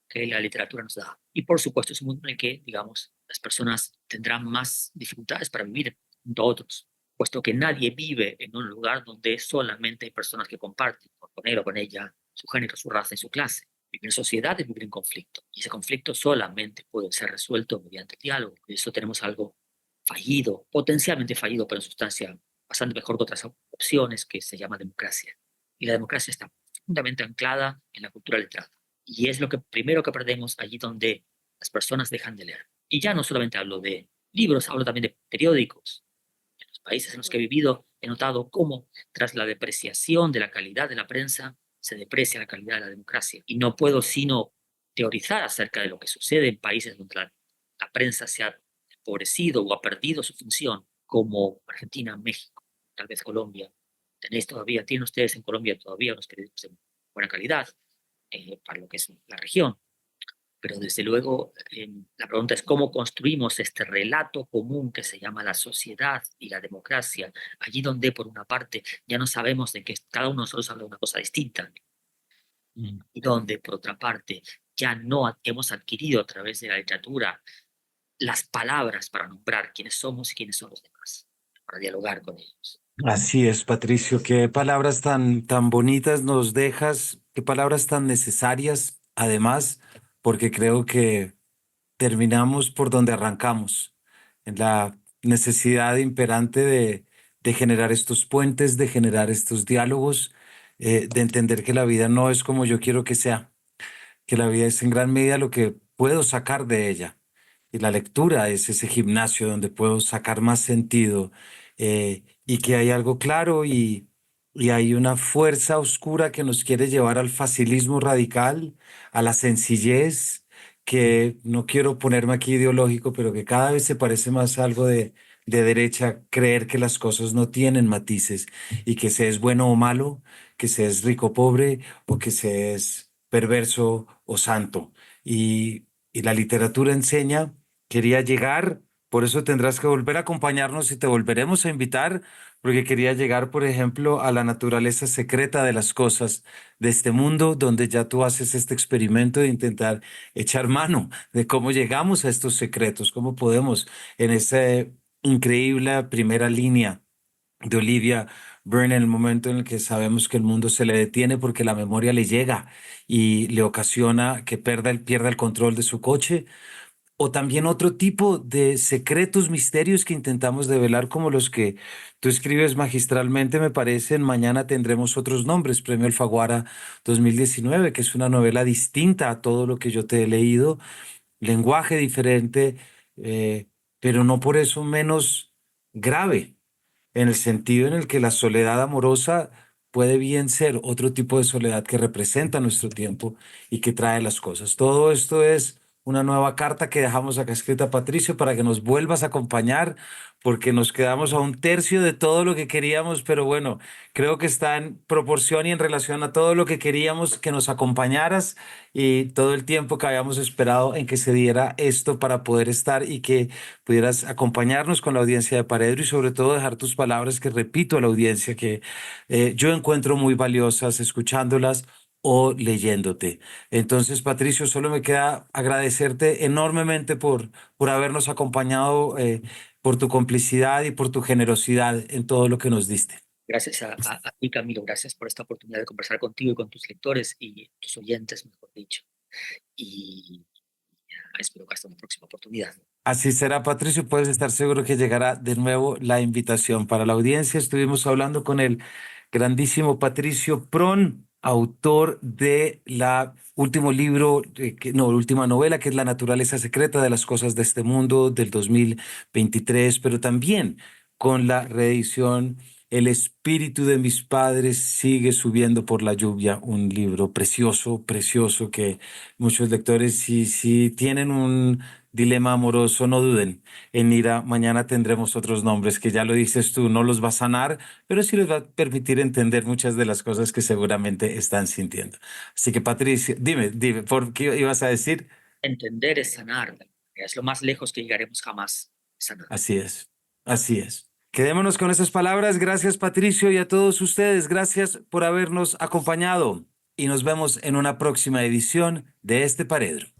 B: que la literatura nos da. Y por supuesto es un mundo en el que, digamos, las personas tendrán más dificultades para vivir junto a otros, puesto que nadie vive en un lugar donde solamente hay personas que comparten con él o con ella su género, su raza y su clase. Vivir en sociedad es vivir en conflicto. Y ese conflicto solamente puede ser resuelto mediante el diálogo. Por eso tenemos algo fallido, potencialmente fallido, pero en sustancia bastante mejor que otras opciones, que se llama democracia. Y la democracia está profundamente anclada en la cultura letrada. Y es lo que primero que perdemos allí donde las personas dejan de leer. Y ya no solamente hablo de libros, hablo también de periódicos. En los países en los que he vivido he notado cómo tras la depreciación de la calidad de la prensa se deprecia la calidad de la democracia. Y no puedo sino teorizar acerca de lo que sucede en países donde la prensa se ha empobrecido o ha perdido su función, como Argentina, México, tal vez Colombia. Tienen ustedes en Colombia todavía unos periódicos de buena calidad para lo que es la región. Pero desde luego la pregunta es cómo construimos este relato común que se llama la sociedad y la democracia, allí donde por una parte ya no sabemos de que cada uno de nosotros habla de una cosa distinta, y donde por otra parte ya no hemos adquirido a través de la literatura las palabras para nombrar quiénes somos y quiénes son los demás, para dialogar con ellos.
A: Así es, Patricio, qué palabras tan bonitas nos dejas, qué palabras tan necesarias, además, porque creo que terminamos por donde arrancamos, en la necesidad imperante de generar estos puentes, de generar estos diálogos, de entender que la vida no es como yo quiero que sea, que la vida es en gran medida lo que puedo sacar de ella. Y la lectura es ese gimnasio donde puedo sacar más sentido, y que hay algo claro y hay una fuerza oscura que nos quiere llevar al facilismo radical, a la sencillez, que no quiero ponerme aquí ideológico, pero que cada vez se parece más a algo de derecha, creer que las cosas no tienen matices y que se es bueno o malo, que se es rico o pobre o que se es perverso o santo. Y la literatura enseña, quería llegar, por eso tendrás que volver a acompañarnos y te volveremos a invitar, porque quería llegar, por ejemplo, a la naturaleza secreta de las cosas de este mundo, donde ya tú haces este experimento de intentar echar mano de cómo llegamos a estos secretos, cómo podemos en esa increíble primera línea de Olivia Byrne, en el momento en el que sabemos que el mundo se le detiene porque la memoria le llega y le ocasiona que pierda el control de su coche, o también otro tipo de secretos, misterios que intentamos develar, como los que tú escribes magistralmente, me parece, en Mañana tendremos otros nombres, Premio Alfaguara 2019, que es una novela distinta a todo lo que yo te he leído, lenguaje diferente, eh, pero no por eso menos grave, en el sentido en el que la soledad amorosa puede bien ser otro tipo de soledad que representa nuestro tiempo y que trae las cosas. Todo esto es una nueva carta que dejamos acá escrita, Patricio, para que nos vuelvas a acompañar, porque nos quedamos a un tercio de todo lo que queríamos, pero bueno, creo que está en proporción y en relación a todo lo que queríamos que nos acompañaras y todo el tiempo que habíamos esperado en que se diera esto para poder estar y que pudieras acompañarnos con la audiencia de Paredro y sobre todo dejar tus palabras que repito a la audiencia que yo encuentro muy valiosas escuchándolas o leyéndote. Entonces, Patricio, solo me queda agradecerte enormemente por habernos acompañado, por tu complicidad y por tu generosidad en todo lo que nos diste.
B: Gracias a ti, Camilo, gracias por esta oportunidad de conversar contigo y con tus lectores y tus oyentes, mejor dicho. Y espero que hasta una próxima oportunidad.
A: Así será, Patricio. Puedes estar seguro que llegará de nuevo la invitación para la audiencia. Estuvimos hablando con el grandísimo Patricio Pron, autor de la último libro, no, última novela, que es La naturaleza secreta de las cosas de este mundo del 2023, pero también con la reedición El espíritu de mis padres sigue subiendo por la lluvia, un libro precioso, precioso que muchos lectores, si tienen un dilema amoroso, no duden en ir a Mañana tendremos otros nombres, que ya lo dices tú, no los va a sanar, pero sí les va a permitir entender muchas de las cosas que seguramente están sintiendo. Así que, Patricia, dime, ¿por qué ibas a decir?
B: Entender es sanar, es lo más lejos que llegaremos jamás, sanar.
A: Así es, así es. Quedémonos con esas palabras. Gracias, Patricio, y a todos ustedes. Gracias por habernos acompañado y nos vemos en una próxima edición de este Paredro.